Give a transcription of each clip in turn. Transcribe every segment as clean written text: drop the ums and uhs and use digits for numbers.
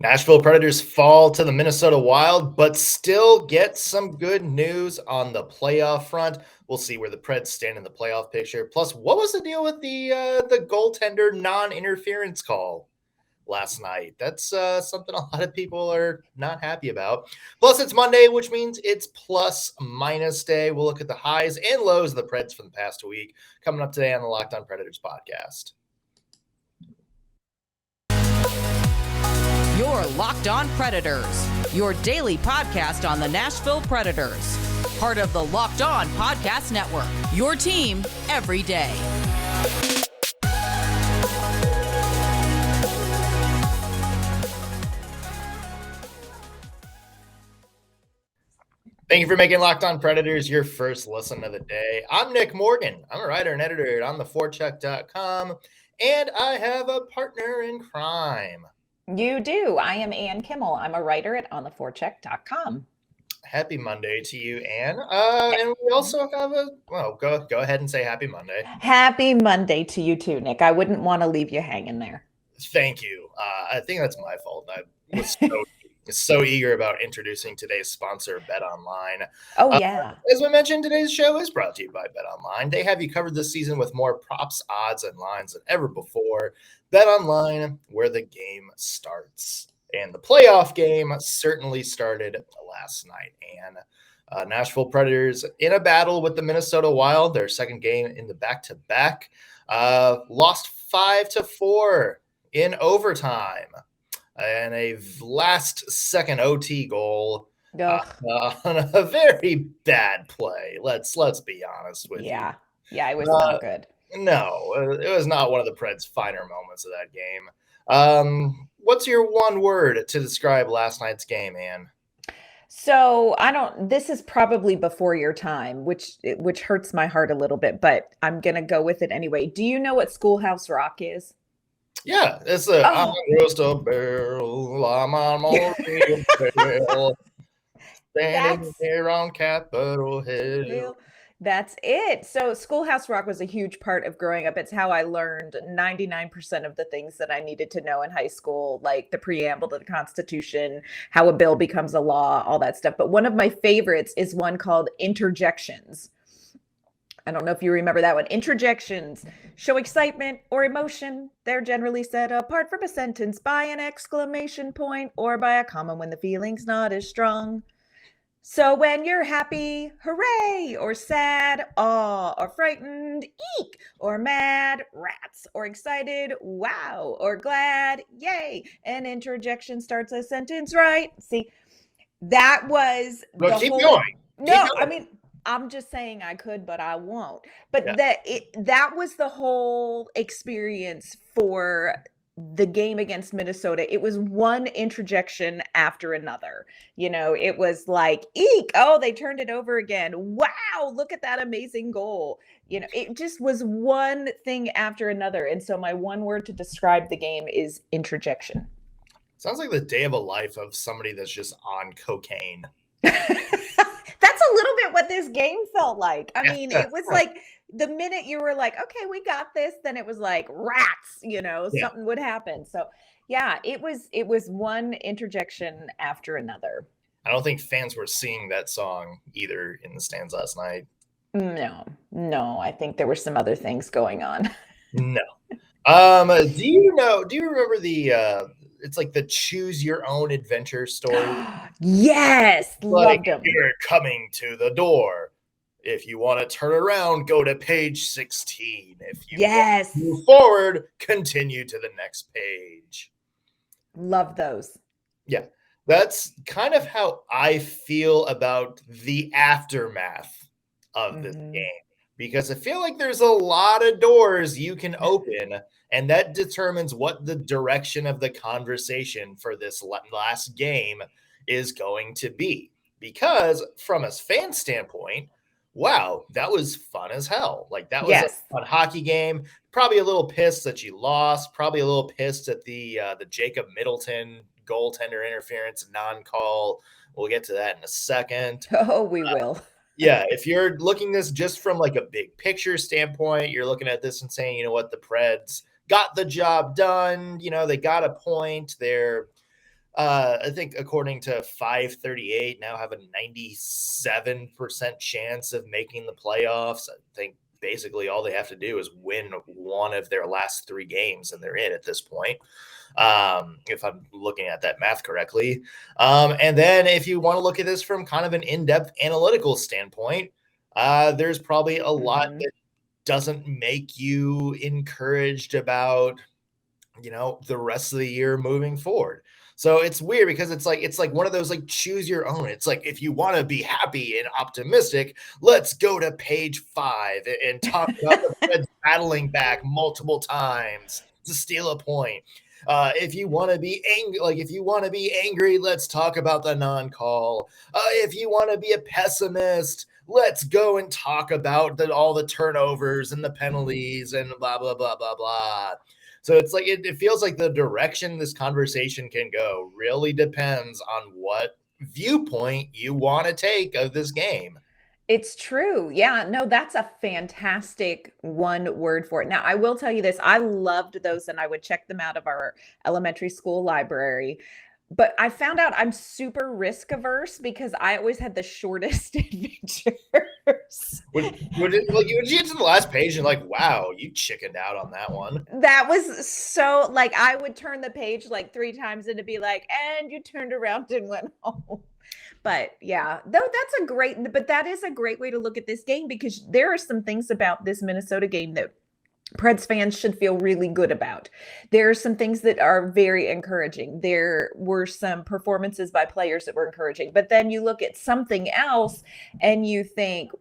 Nashville Predators fall to the Minnesota Wild, but still get some good news on the playoff front. We'll see where the Preds stand in the playoff picture. Plus, what was the deal with the goaltender non-interference call last night? That's something a lot of people are not happy about. Plus, it's Monday, which means it's plus minus day. We'll look at the highs and lows of the Preds from the past week coming up today on the Locked On Predators podcast. Your Locked On Predators, your daily podcast on the Nashville Predators. Part of the Locked On Podcast Network, your team every day. Thank you for making Locked On Predators your first listen of the day. I'm Nick Morgan. I'm a writer and editor at ontheforecheck.com, and I have a partner in crime. You do. I am Ann Kimmel. I'm a writer at ontheforecheck.com. Happy Monday to you, Ann. And we also have go ahead and say happy Monday. Happy Monday to you too, Nick. I wouldn't want to leave you hanging there. Thank you. I think that's my fault. I was so eager about introducing today's sponsor, BetOnline. Oh, yeah. As we mentioned, today's show is brought to you by BetOnline. They have you covered this season with more props, odds, and lines than ever before. BetOnline, where the game starts. And the playoff game certainly started last night. And Nashville Predators in a battle with the Minnesota Wild, their second game in the back-to-back, lost 5-4 in overtime. And a last-second OT goal on a very bad play. Let's be honest with you. Yeah, it was not good. No, it was not one of the Preds' finer moments of that game. What's your one word to describe last night's game, Ann? So this is probably before your time, which hurts my heart a little bit, but I'm going to go with it anyway. Do you know what Schoolhouse Rock is? Yeah, it's I'm just a barrel, I'm on a barrel, standing here on Capitol Hill. That's it. So Schoolhouse Rock was a huge part of growing up. It's how I learned 99% of the things that I needed to know in high school, like the preamble to the Constitution, how a bill becomes a law, all that stuff. But one of my favorites is one called Interjections. I don't know if you remember that one. Interjections show excitement or emotion. They're generally set apart from a sentence by an exclamation point or by a comma when the feeling's not as strong. So when you're happy, hooray, or sad, aw, or frightened, eek, or mad, rats, or excited, wow, or glad, yay, an interjection starts a sentence right. See, that was keep going. I mean, I'm just saying I could, but I won't. But that was the whole experience for the game against Minnesota. It was one interjection after another. It was like, eek, oh, they turned it over again. Wow, look at that amazing goal. It just was one thing after another. And so my one word to describe the game is interjection. Sounds like the day of a life of somebody that's just on cocaine. That's a little bit what this game felt like. I mean, it was like the minute you were like, okay, we got this, then it was like rats, something would happen. So yeah, it was one interjection after another. I don't think fans were singing that song either in the stands last night. No, I think there were some other things going on. No. Do you remember it's like the choose your own adventure story? Yes. Loved them. You're coming to the door. If you want to turn around, go to page 16. If you want to move forward, continue to the next page. Love those. Yeah. That's kind of how I feel about the aftermath of this game. Because I feel like there's a lot of doors you can open, and that determines what the direction of the conversation for this last game is going to be. Because from a fan standpoint, wow, that was fun as hell. Like, that was a fun hockey game. Probably a little pissed that you lost. Probably a little pissed at the Jacob Middleton goaltender interference non-call. We'll get to that in a second. Oh, we will. Yeah, if you're looking this just from like a big picture standpoint, you're looking at this and saying, you know what, the Preds got the job done. They got a point. They're I think according to 538, now have a 97% chance of making the playoffs. I think basically all they have to do is win one of their last 3 games and they're in at this point. If I'm looking at that math correctly. And then if you want to look at this from kind of an in-depth analytical standpoint, there's probably a lot that doesn't make you encouraged about, the rest of the year moving forward. So it's weird because it's like one of those like choose your own. It's like, if you want to be happy and optimistic, let's go to page 5 and talk about the Preds battling back multiple times to steal a point. If you want to be angry, let's talk about the non-call. If you want to be a pessimist, let's go and talk about all the turnovers and the penalties and blah, blah, blah, blah, blah. So it's like, it feels like the direction this conversation can go really depends on what viewpoint you want to take of this game. It's true. Yeah, no, that's a fantastic one word for it. Now, I will tell you this. I loved those and I would check them out of our elementary school library. But I found out I'm super risk averse because I always had the shortest adventures. You get to the last page and like, wow, you chickened out on that one. That was so like, I would turn the page like 3 times and it'd be like, and you turned around and went home. But yeah, though that is a great way to look at this game because there are some things about this Minnesota game that Preds fans should feel really good about. There are some things that are very encouraging. There were some performances by players that were encouraging, but then you look at something else and you think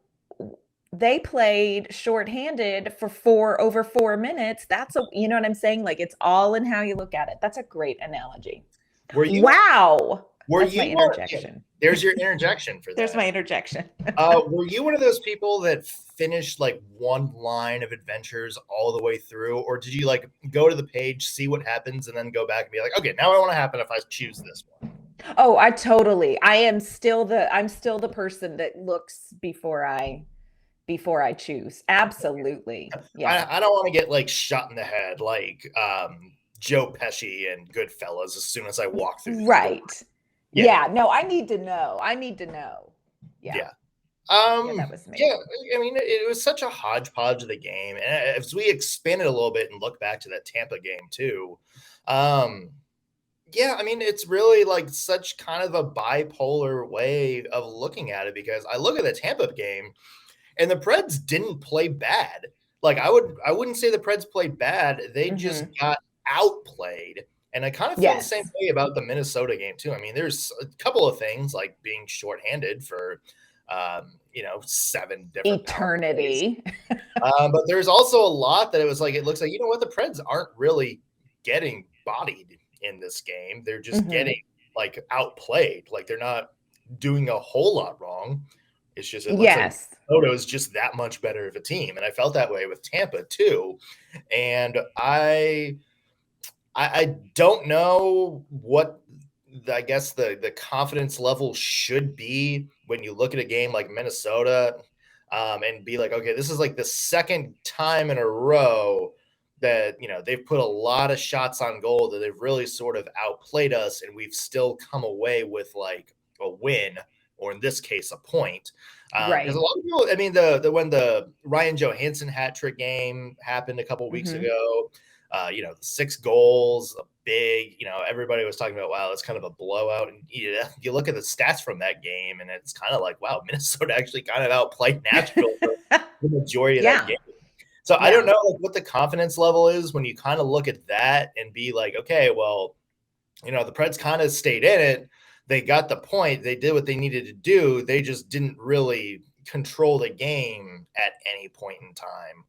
they played shorthanded for over 4 minutes. You know what I'm saying? Like, it's all in how you look at it. That's a great analogy. Wow. That's my interjection. There's your interjection for that. There's my interjection. Were you one of those people that finished like one line of adventures all the way through, or did you like go to the page, see what happens, and then go back and be like, okay, now I want to happen if I choose this one? Oh, I'm still the person that looks before I choose. Absolutely. Yeah. I don't want to get like shot in the head like Joe Pesci and Goodfellas as soon as I walk through. Right. Yeah. No, I need to know. Yeah. That was me. Yeah, I mean, it was such a hodgepodge of the game. And as we expand it a little bit and look back to that Tampa game too, yeah, I mean, it's really like such kind of a bipolar way of looking at it because I look at the Tampa game and the Preds didn't play bad. Like I wouldn't say the Preds played bad. They just got outplayed. And I kind of feel the same way about the Minnesota game too. I mean, there's a couple of things like being shorthanded for 7 different eternity. But there's also a lot that it looks like, the Preds aren't really getting bodied in this game. They're just getting like outplayed. Like they're not doing a whole lot wrong. It's just like Minnesota is just that much better of a team. And I felt that way with Tampa too. And I don't know what I guess the confidence level should be when you look at a game like Minnesota and be like, okay, this is like the second time in a row that, they've put a lot of shots on goal that they've really sort of outplayed us. And we've still come away with like a win, or in this case, a point. Right. Because a lot of people, I mean, when the Ryan Johansson hat trick game happened a couple of weeks ago, 6 goals, a big, everybody was talking about, wow, it's kind of a blowout. And you look at the stats from that game and it's kind of like, wow, Minnesota actually kind of outplayed Nashville for the majority of that game. So I don't know what the confidence level is when you kind of look at that and be like, okay, well, the Preds kind of stayed in it. They got the point. They did what they needed to do. They just didn't really control the game at any point in time.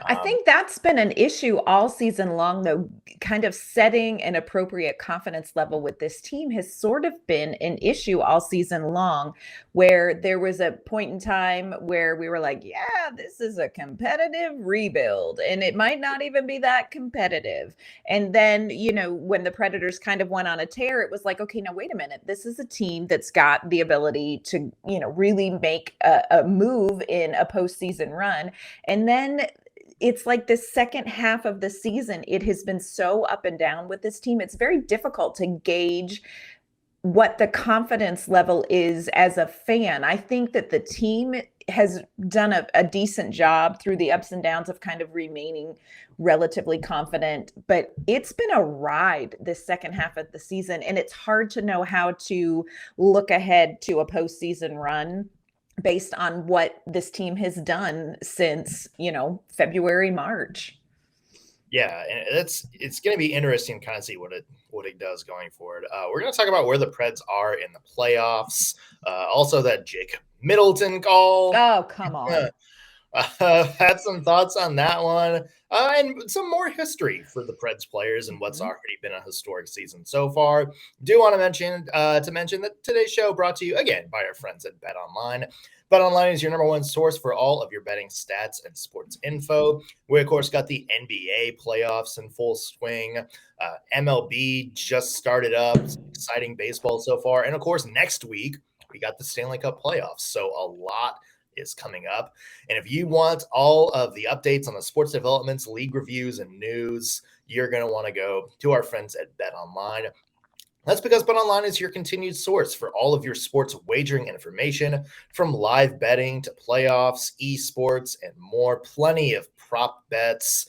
I think that's been an issue all season long, though. Kind of setting an appropriate confidence level with this team has sort of been an issue all season long, where there was a point in time where we were like, yeah, this is a competitive rebuild, and it might not even be that competitive. And then, when the Predators kind of went on a tear, it was like, okay, now wait a minute. This is a team that's got the ability to, really make a move in a postseason run. And then it's like the second half of the season, it has been so up and down with this team. It's very difficult to gauge what the confidence level is as a fan. I think that the team has done a decent job through the ups and downs of kind of remaining relatively confident, but it's been a ride this second half of the season, and it's hard to know how to look ahead to a postseason run based on what this team has done since, February, March. Yeah, and it's going to be interesting to kind of see what it does going forward. We're going to talk about where the Preds are in the playoffs. Also, that Jacob Middleton call. Oh, come on. Had some thoughts on that one, and some more history for the Preds players and what's already been a historic season so far. Do want to mention that today's show brought to you again by our friends at BetOnline. BetOnline is your number one source for all of your betting stats and sports info. We, of course, got the NBA playoffs in full swing. MLB just started up. Exciting baseball so far. And, of course, next week, we got the Stanley Cup playoffs. So a lot is coming up. And if you want all of the updates on the sports developments, league reviews, and news, you're going to want to go to our friends at BetOnline. That's because BetOnline is your continued source for all of your sports wagering information, from live betting to playoffs, esports, and more. Plenty of prop bets,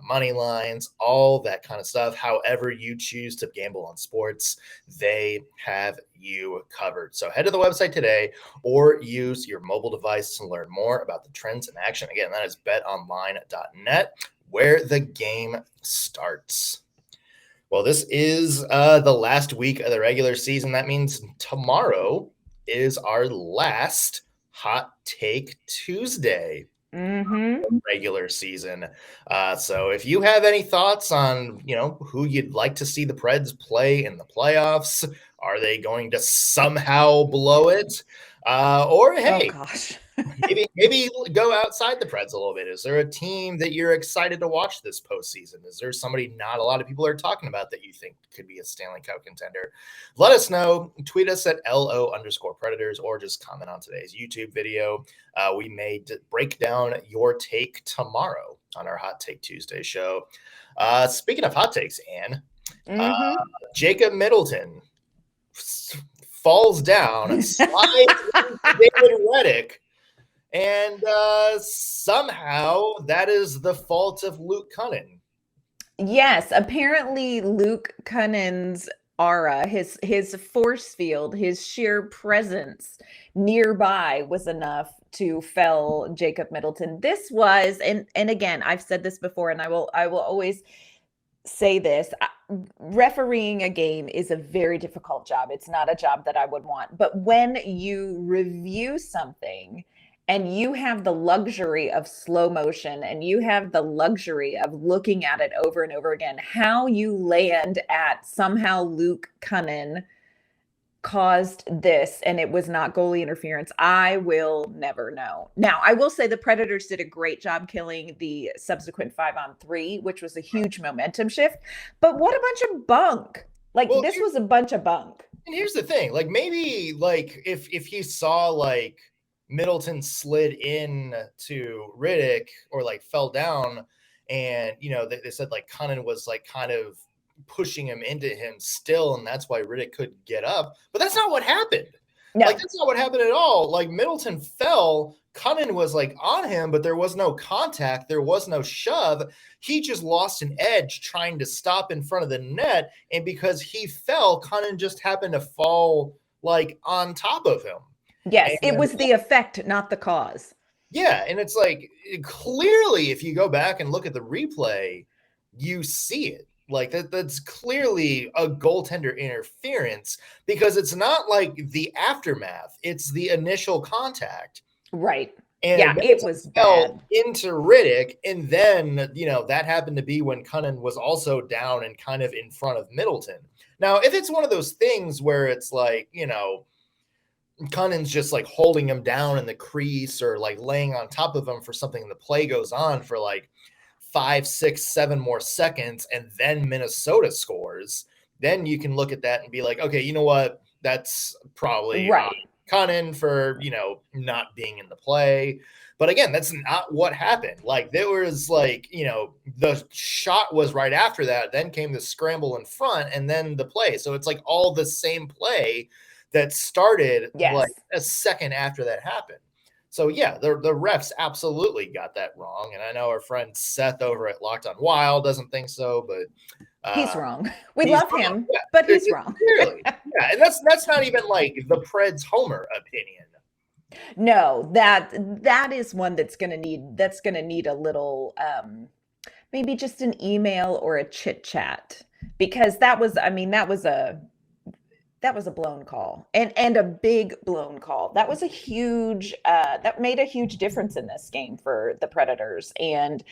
money lines, all that kind of stuff. However you choose to gamble on sports, they have you covered. So head to the website today or use your mobile device to learn more about the trends in action. Again, that is betonline.net, where the game starts. Well, this is the last week of the regular season. That means tomorrow is our last Hot Take Tuesday regular season. So if you have any thoughts on, who you'd like to see the Preds play in the playoffs, are they going to somehow blow it? Or, hey, oh, gosh. maybe go outside the Preds a little bit. Is there a team that you're excited to watch this postseason? Is there somebody not a lot of people are talking about that you think could be a Stanley Cup contender? Let us know. Tweet us at LO_Predators or just comment on today's YouTube video. We may break down your take tomorrow on our Hot Take Tuesday show. Speaking of hot takes, Anne, Jacob Middleton falls down, slides David Redick, and somehow that is the fault of Luke Kunin. Yes, apparently Luke Kunin's aura, his force field, his sheer presence nearby was enough to fell Jacob Middleton. This was, and again, I've said this before, and I will always say this. Refereeing a game is a very difficult job. It's not a job that I would want. But when you review something and you have the luxury of slow motion and you have the luxury of looking at it over and over again, how you land at somehow Luke Kunin caused this and it was not goalie interference, I will never know. Now, I will say the Predators did a great job killing the subsequent 5-on-3, which was a huge momentum shift. But what a bunch of bunk. This was a bunch of bunk. And here's the thing, maybe if you saw Middleton slid in to Redick or fell down and they said Kunin was kind of pushing him into him still, and that's why Redick couldn't get up. But that's not what happened. No. That's not what happened at all. Middleton fell, Kunin was on him, but there was no contact, there was no shove. He just lost an edge trying to stop in front of the net, and because he fell, Kunin just happened to fall on top of him. Yes, it was the effect, not the cause. Yeah, and it's clearly, if you go back and look at the replay, you see it. That's clearly a goaltender interference, because it's not the aftermath, it's the initial contact. Right. And yeah, it was bad. Into Redick, and then that happened to be when Kunin was also down and kind of in front of Middleton. Now, if it's one of those things where it's Kunin's just holding him down in the crease or laying on top of him for something, and the play goes on for 5, 6, 7 more seconds, and then Minnesota scores, then you can look at that and be okay, you know what? That's probably right. Kunin for, not being in the play. But again, that's not what happened. Like there was like, the shot was right after that. Then came the scramble in front and then the play. So it's like all the same play that started like a second after that happened. So yeah, the refs absolutely got that wrong. And I know our friend Seth over at Locked On Wild doesn't think so, but he's wrong. We love him, but he's wrong. Clearly. Yeah, and that's not even like the Preds homer opinion. No, that is one that's gonna need a little maybe just an email or a chit chat, because that was a blown call and a big blown call. That was a huge that made a huge difference in this game for the Predators. And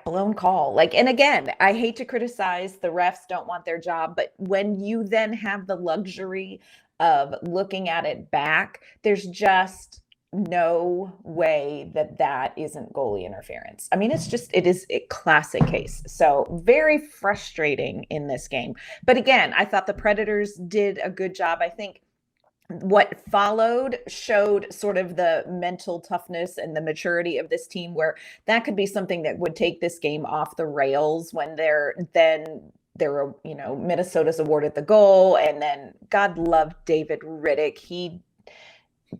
blown call. Like, and again, I hate to criticize the refs, don't want their job, but when you then have the luxury of looking at it back, there's just no way that isn't goalie interference. I mean, it is a classic case. So very frustrating in this game. But again, I thought the Predators did a good job. I think what followed showed sort of the mental toughness and the maturity of this team, where that could be something that would take this game off the rails when Minnesota's awarded the goal. And then God love David Riddick. He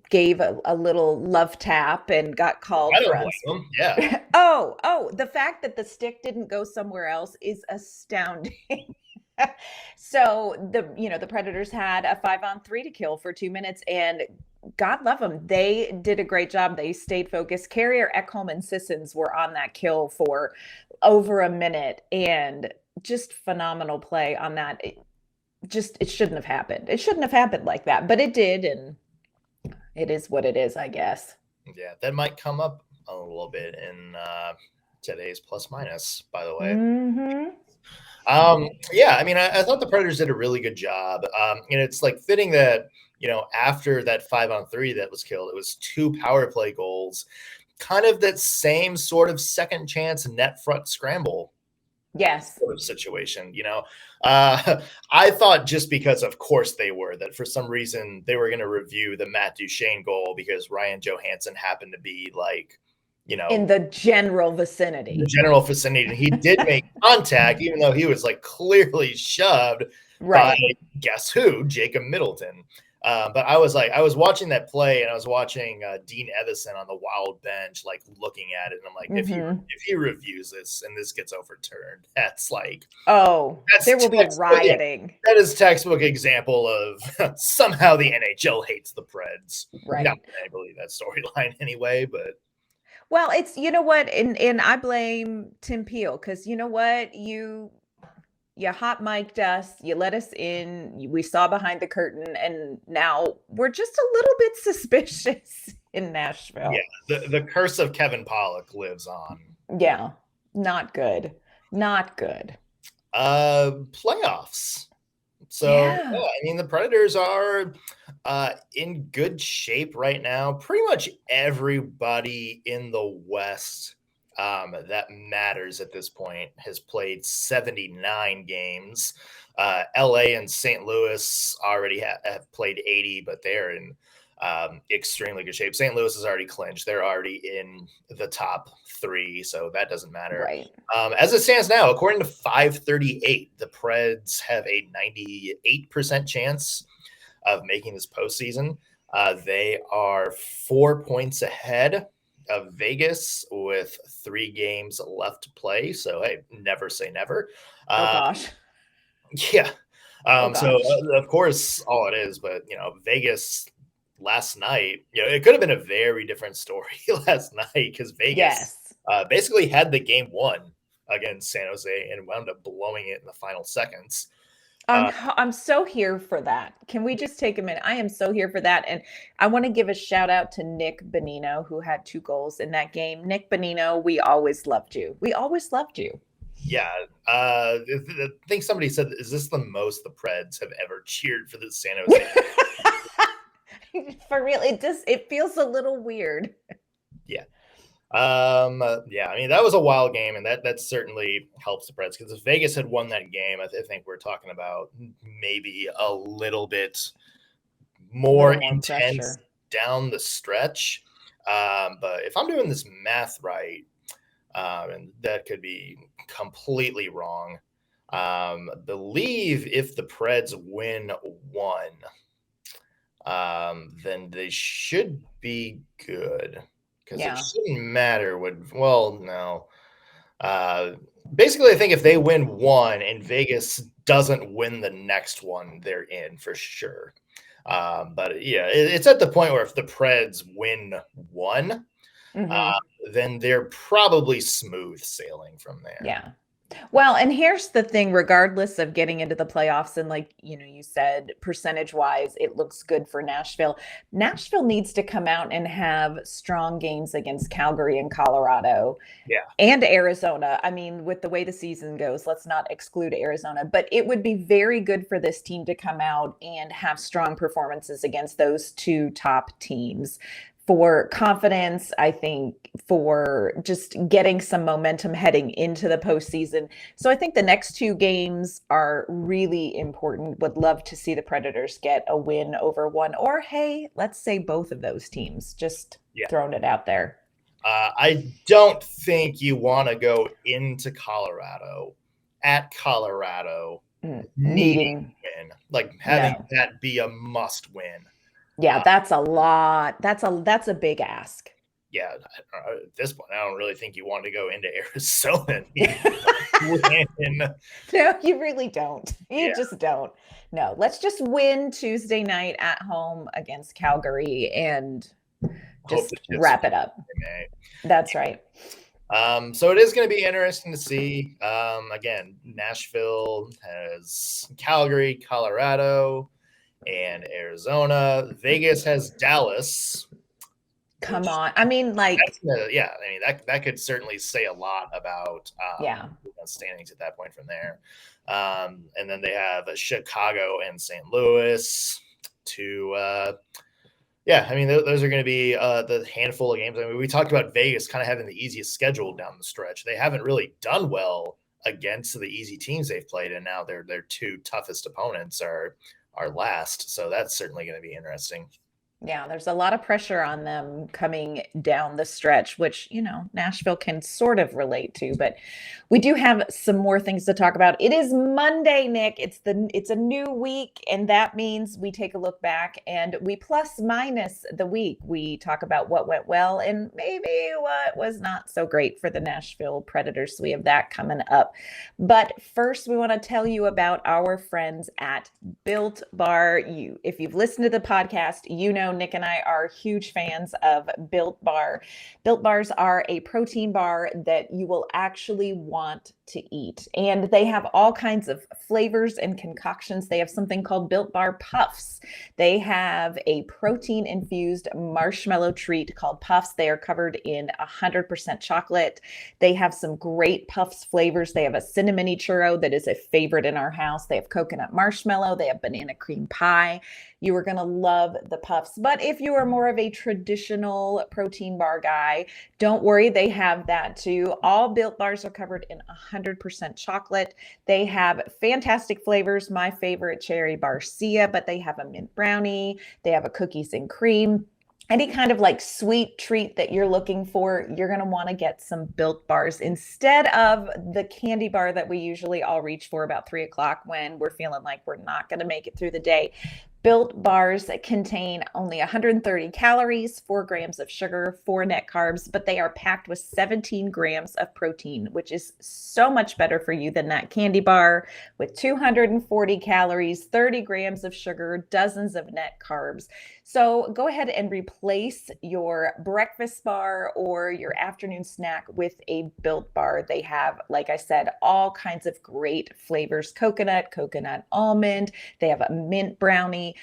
gave a little love tap and got called. I don't blame him. Yeah. Oh, the fact that the stick didn't go somewhere else is astounding. So the Predators had a 5-on-3 to kill for 2 minutes, and God love them, they did a great job. They stayed focused. Carrier, Ekholm, and Sissons were on that kill for over a minute, and just phenomenal play on that. It shouldn't have happened. It shouldn't have happened like that, but it did, and it is what it is, I guess. Yeah, that might come up a little bit in today's plus minus, by the way. Mm-hmm. I thought the Predators did a really good job. It's like fitting that, after that 5-on-3 that was killed, it was 2 power play goals, kind of that same sort of second chance net front scramble. Yes. Sort of situation, I thought, just because of course they were, that for some reason they were going to review the Matt Duchene goal because Ryan Johansson happened to be like, in the general vicinity. And he did make contact, even though he was like clearly shoved by guess who, Jacob Middleton. But I was watching that play, and I was watching Dean Evison on the Wild bench, like looking at it, and I'm like, if he reviews this and this gets overturned, that's like, there will be rioting. That is textbook example of somehow the NHL hates the Preds. Right. Not that I believe that storyline anyway, but. Well, it's, and I blame Tim Peel, because you know what, you hot mic'd us, you let us in, we saw behind the curtain, and now we're just a little bit suspicious in Nashville. Yeah, the curse of Kevin Pollak lives on. Yeah, not good. Playoffs. So, the Predators are in good shape right now. Pretty much everybody in the West that matters at this point has played 79 games. LA and St. Louis already have played 80, but they're in extremely good shape. St. Louis has already clinched. They're already in the top 3, so that doesn't matter. Right. As it stands now, according to 538, the Preds have a 98% chance of making this postseason. They are 4 points ahead of Vegas with 3 games left to play. So, hey, never say never. Gosh. Yeah. So, of course, all it is, but, Vegas last night, it could have been a very different story last night, because Vegas basically had the game won against San Jose and wound up blowing it in the final seconds. I'm so here for that. Can we just take a minute? I am so here for that. And I want to give a shout out to Nick Bonino, who had 2 goals in that game. Nick Bonino, we always loved you. Yeah. I think somebody said, is this the most the Preds have ever cheered for the San Jose? For real, it feels a little weird. Yeah. That was a wild game, and that certainly helps the Preds, because if Vegas had won that game, I think we're talking about maybe a little bit more intense pressure down the stretch. But if I'm doing this math right, and that could be completely wrong, believe if the Preds win one, then they should be good because it shouldn't matter no. Basically, I think if they win one and Vegas doesn't win the next one, they're in for sure. But yeah, it's at the point where if the Preds win one, then they're probably smooth sailing from there. Yeah. Well, and here's the thing, regardless of getting into the playoffs and like, you said, percentage wise, it looks good for Nashville. Nashville needs to come out and have strong games against Calgary and Colorado and Arizona. I mean, with the way the season goes, let's not exclude Arizona, but it would be very good for this team to come out and have strong performances against those two top teams. For confidence, I think, for just getting some momentum heading into the postseason. So I think the next two games are really important. Would love to see the Predators get a win over one, or hey, let's say both of those teams. Just throwing it out there. I don't think you want to go into Colorado at Colorado needing to win, like having that be a must win. Yeah, that's a lot. That's a big ask. Yeah, at this point, I don't really think you want to go into Arizona. No, you really don't. You just don't. No, let's just win Tuesday night at home against Calgary and just wrap it up. That's right. So it is going to be interesting to see. Again, Nashville has Calgary, Colorado, and Arizona. Vegas has Dallas. Come on. I mean, like, that could certainly say a lot about standings at that point from there. And then they have Chicago and St. Louis those are going to be the handful of games. I mean, we talked about Vegas kind of having the easiest schedule down the stretch. They haven't really done well against the easy teams they've played, and now their two toughest opponents are last. So that's certainly going to be interesting. Yeah, there's a lot of pressure on them coming down the stretch, which, Nashville can sort of relate to, but we do have some more things to talk about. It is Monday, Nick. It's a new week, and that means we take a look back and we plus minus the week. We talk about what went well and maybe what was not so great for the Nashville Predators. So we have that coming up. But first, we want to tell you about our friends at Built Bar. If you've listened to the podcast, Nick and I are huge fans of Built Bar. Built Bars are a protein bar that you will actually want to eat. And they have all kinds of flavors and concoctions. They have something called Built Bar Puffs. They have a protein-infused marshmallow treat called Puffs. They are covered in 100% chocolate. They have some great Puffs flavors. They have a cinnamon churro that is a favorite in our house. They have coconut marshmallow. They have banana cream pie. You are going to love the Puffs. But if you are more of a traditional protein bar guy, don't worry, they have that too. All Built Bars are covered in 100% chocolate. They have fantastic flavors. My favorite, cherry barcia, but they have a mint brownie. They have a cookies and cream. Any kind of like sweet treat that you're looking for, you're going to want to get some Built Bars instead of the candy bar that we usually all reach for about 3 o'clock when we're feeling like we're not going to make it through the day. Built Bars contain only 130 calories, 4 grams of sugar, 4 net carbs, but they are packed with 17 grams of protein, which is so much better for you than that candy bar with 240 calories, 30 grams of sugar, dozens of net carbs. So go ahead and replace your breakfast bar or your afternoon snack with a Built Bar. They have, like I said, all kinds of great flavors: coconut almond. They have a mint brownie,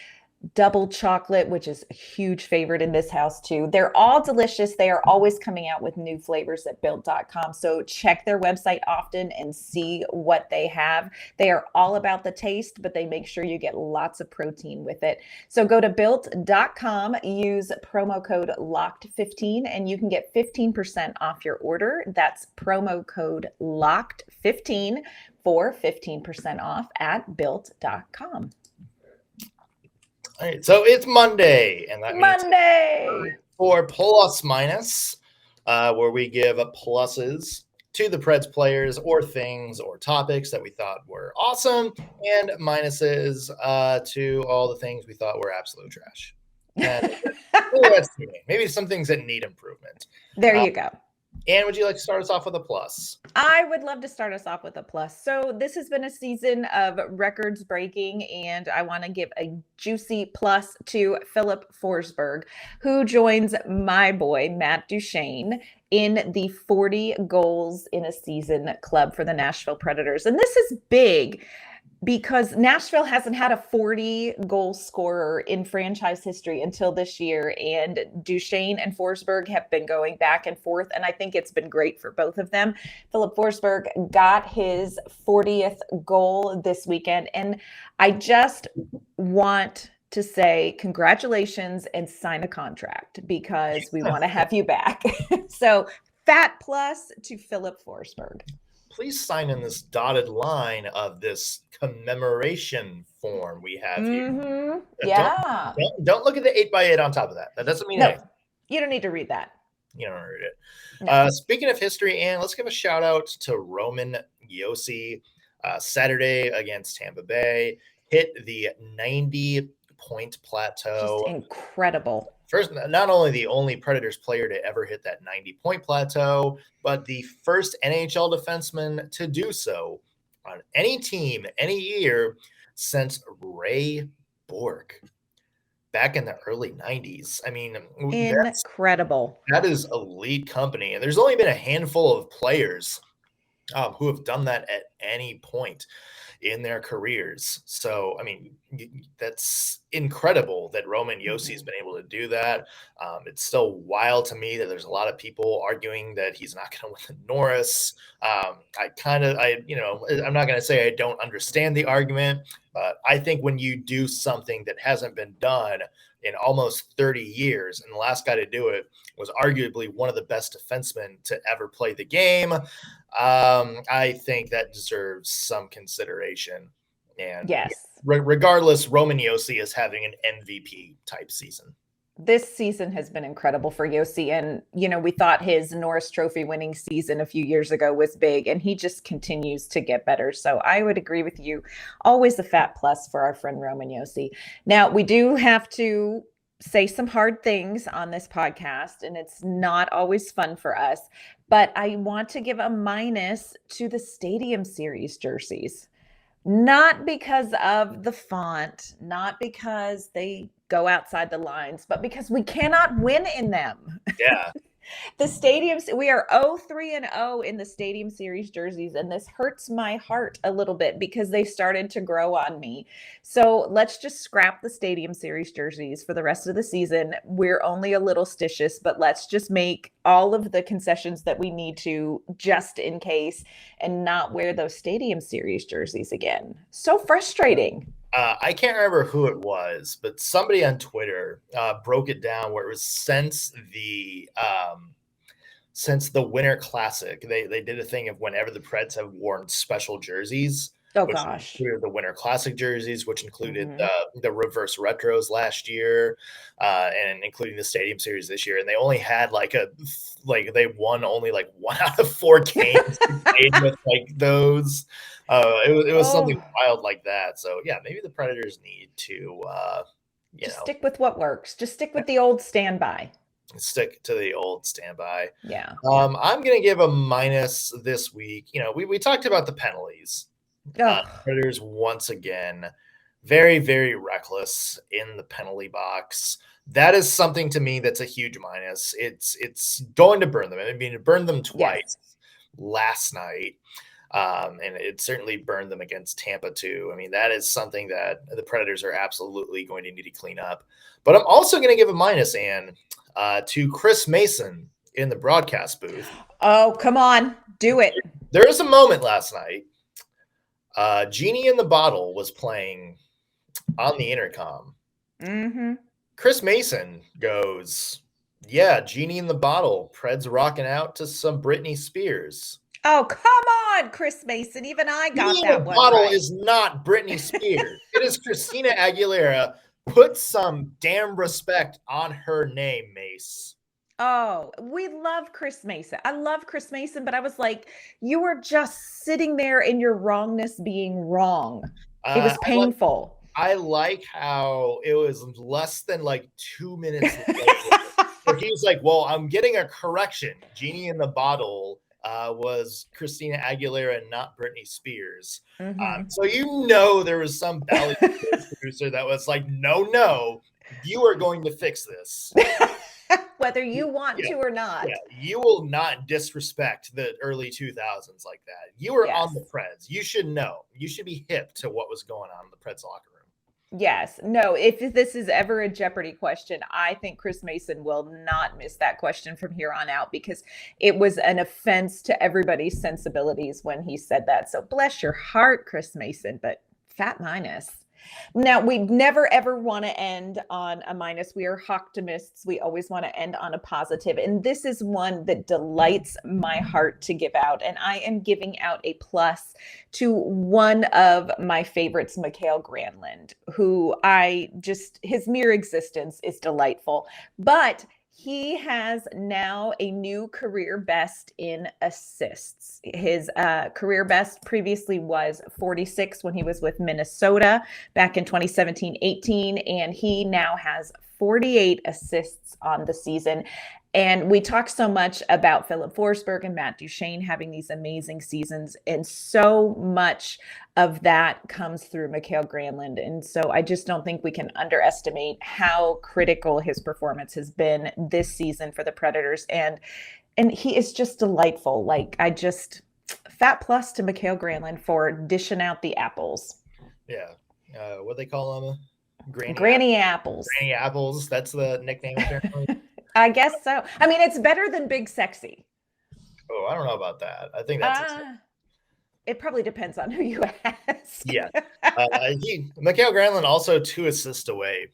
double chocolate, which is a huge favorite in this house too. They're all delicious. They are always coming out with new flavors at built.com. So check their website often and see what they have. They are all about the taste, but they make sure you get lots of protein with it. So go to built.com, use promo code LOCKED15, and you can get 15% off your order. That's promo code LOCKED15 for 15% off at built.com. All right, so it's Monday, and that means for plus minus, where we give pluses to the Preds players or things or topics that we thought were awesome, and minuses to all the things we thought were absolute trash. And maybe some things that need improvement. There you go. And would you like to start us off with a plus? I would love to start us off with a plus. So this has been a season of records breaking, and I want to give a juicy plus to Filip Forsberg, who joins my boy, Matt Duchene, in the 40 goals in a season club for the Nashville Predators. And this is big because Nashville hasn't had a 40 goal scorer in franchise history until this year. And Duchene and Forsberg have been going back and forth. And I think it's been great for both of them. Filip Forsberg got his 40th goal this weekend. And I just want to say congratulations and sign a contract because we want to have you back. So fat plus to Filip Forsberg. Please sign in this dotted line of this commemoration form we have here. Mm-hmm. Yeah. Don't look at the 8x8 on top of that. That doesn't mean anything. You don't need to read that. You don't read it. No. Speaking of history, Ann, let's give a shout out to Roman Josi. Saturday against Tampa Bay, hit the 90-point plateau. Just incredible. First, not only the only Predators player to ever hit that 90-point plateau, but the first NHL defenseman to do so on any team, any year since Ray Bourque back in the early 90s. I mean, incredible. That is elite company. And there's only been a handful of players who have done that at any point in their careers. So, I mean, that's incredible that Roman Josi has been able to do that. It's still wild to me that there's a lot of people arguing that he's not going to win the Norris. I'm not going to say I don't understand the argument, but I think when you do something that hasn't been done in almost 30 years, and the last guy to do it was arguably one of the best defensemen to ever play the game, I think that deserves some consideration. And yes, regardless, Roman Josi is having an MVP type season. This season has been incredible for Josi. And, we thought his Norris Trophy winning season a few years ago was big, and he just continues to get better. So I would agree with you. Always a fat plus for our friend Roman Josi. Now, we do have to say some hard things on this podcast, and it's not always fun for us, but I want to give a minus to the Stadium Series jerseys. Not because of the font, not because they go outside the lines, but because we cannot win in them. Yeah. The stadiums, we are 0-3-0 in the Stadium Series jerseys, and this hurts my heart a little bit because they started to grow on me. So let's just scrap the Stadium Series jerseys for the rest of the season. We're only a little stitious, but let's just make all of the concessions that we need to just in case and not wear those Stadium Series jerseys again. So frustrating. I can't remember who it was, but somebody on Twitter broke it down where it was since the Winter Classic, they did a thing of whenever the Preds have worn special jerseys. Oh gosh! Included the Winter Classic jerseys, which included the reverse retros last year, and including the Stadium Series this year. And they only had they won only 1 out of 4 games with those. It was something wild like that. So yeah, maybe the Predators need to just stick with what works. Just stick with the old standby. Stick to the old standby. Yeah. I'm gonna give a minus this week. We talked about the penalties. Predators once again very, very reckless in the penalty box. That is something to me that's a huge minus. It's going to burn them. I mean, it burned them twice last night. And it certainly burned them against Tampa too. I mean, that is something that the Predators are absolutely going to need to clean up. But I'm also going to give a minus, Ann, to Chris Mason in the broadcast booth. Oh, come on. Do it. There was a moment last night. Genie in the Bottle was playing on the intercom. Mm-hmm. Chris Mason goes, yeah, Genie in the Bottle. Preds rocking out to some Britney Spears. Oh, come on, Chris Mason. Even I got that one. Bottle right. is not Britney Spears. It is Christina Aguilera Put some damn respect on her name, Mace. Oh, we love Chris Mason. I love Chris Mason, but I was like, you were just sitting there in your wrongness being wrong. It was painful. I like how it was less than like 2 minutes later where he was like, well, I'm getting a correction. Genie in the Bottle was Christina Aguilera and not Britney Spears. So there was some Bally producer that was like, no, you are going to fix this. Whether you want to or not. Yeah, you will not disrespect the early 2000s like that. You were on the Preds. You should know. You should be hip to what was going on in the Preds locker room. Yes. No, if this is ever a Jeopardy question, I think Chris Mason will not miss that question from here on out because it was an offense to everybody's sensibilities when he said that. So bless your heart, Chris Mason, but fat minus. Now, we never, ever want to end on a minus. We are optimists. We always want to end on a positive. And this is one that delights my heart to give out. And I am giving out a plus to one of my favorites, Mikael Granlund, who his mere existence is delightful. But he has now a new career best in assists. His career best previously was 46 when he was with Minnesota back in 2017-18, and he now has 48 assists on the season. And we talk so much about Filip Forsberg and Matt Duchene having these amazing seasons, and so much of that comes through Mikael Granlund. And so I just don't think we can underestimate how critical his performance has been this season for the Predators. And he is just delightful. Fat plus to Mikael Granlund for dishing out the apples. Yeah. What they call them? Granny apples. Granny apples. That's the nickname apparently. I guess so. I mean, it's better than Big Sexy. Oh, I don't know about that. I think that's it probably depends on who you ask. Yeah. Mikael Granlund also 2 assists away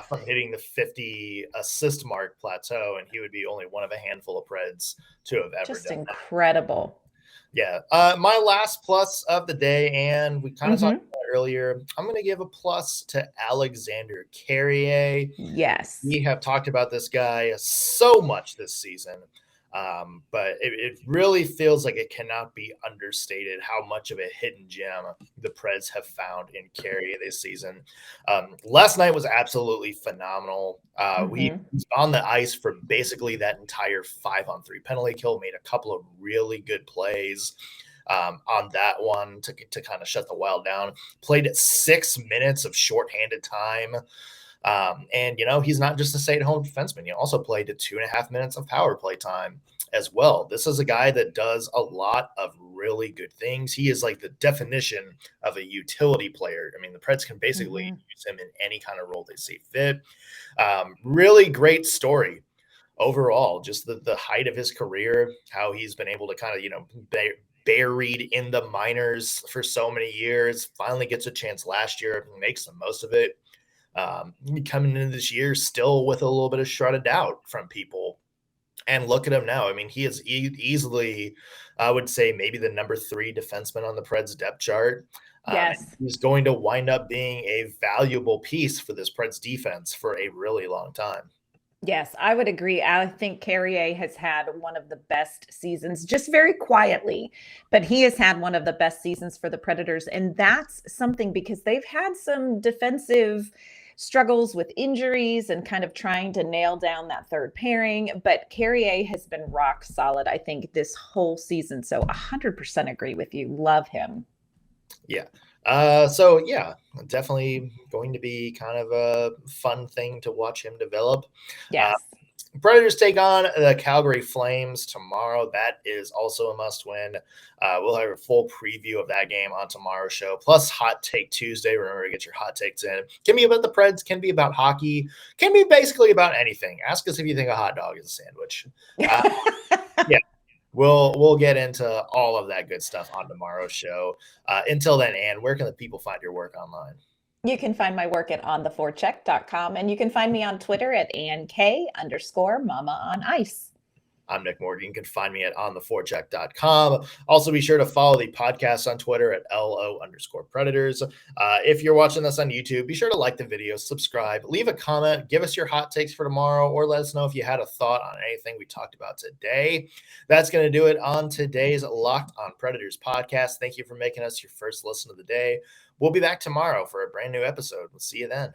from hitting the 50 assist mark plateau, and he would be only one of a handful of Preds to have ever just done incredible. That. Yeah. My last plus of the day, and we kind of talked about it earlier, I'm going to give a plus to Alexander Carrier. Yes. We have talked about this guy so much this season. But it really feels like it cannot be understated how much of a hidden gem the Preds have found in Carrier this season. Last night was absolutely phenomenal. We was on the ice for basically that entire 5-on-3 penalty kill, made a couple of really good plays on that one to kind of shut the Wild down. Played at 6 minutes of shorthanded time. And, he's not just a stay-at-home defenseman. He also played at 2.5 minutes of power play time as well. This is a guy that does a lot of really good things. He is like the definition of a utility player. I mean, the Preds can basically use him in any kind of role they see fit. Really great story overall. Just the height of his career, how he's been able to kind of, buried in the minors for so many years, finally gets a chance last year, makes the most of it. Coming into this year still with a little bit of shred of doubt from people, and look at him now. I mean, he is easily, I would say, maybe the number 3 defenseman on the Preds depth chart. Yes. He's going to wind up being a valuable piece for this Preds defense for a really long time. Yes, I would agree. I think Carrier has had one of the best seasons, just very quietly, but he has had one of the best seasons for the Predators. And that's something because they've had some defensive struggles with injuries and kind of trying to nail down that third pairing. But Carrier has been rock solid, I think, this whole season. So 100% agree with you. Love him. Yeah. Definitely going to be kind of a fun thing to watch him develop. Yes. Predators take on the Calgary Flames tomorrow. That is also a must win. We'll have a full preview of that game on tomorrow's show, plus Hot Take Tuesday. Remember to get your hot takes in. Can be about the Preds, can be about hockey, can be basically about anything. Ask us if you think a hot dog is a sandwich. Yeah. We'll get into all of that good stuff on tomorrow's show. Until then, Ann, where can the people find your work online? You can find my work at ontheforecheck.com, and you can find me on Twitter at AnnK_Mama on Ice. I'm Nick Morgan. You can find me at ontheforecheck.com. Also, be sure to follow the podcast on Twitter at LO_Predators. If you're watching this on YouTube, be sure to like the video, subscribe, leave a comment, give us your hot takes for tomorrow, or let us know if you had a thought on anything we talked about today. That's going to do it on today's Locked on Predators podcast. Thank you for making us your first listen of the day. We'll be back tomorrow for a brand new episode. We'll see you then.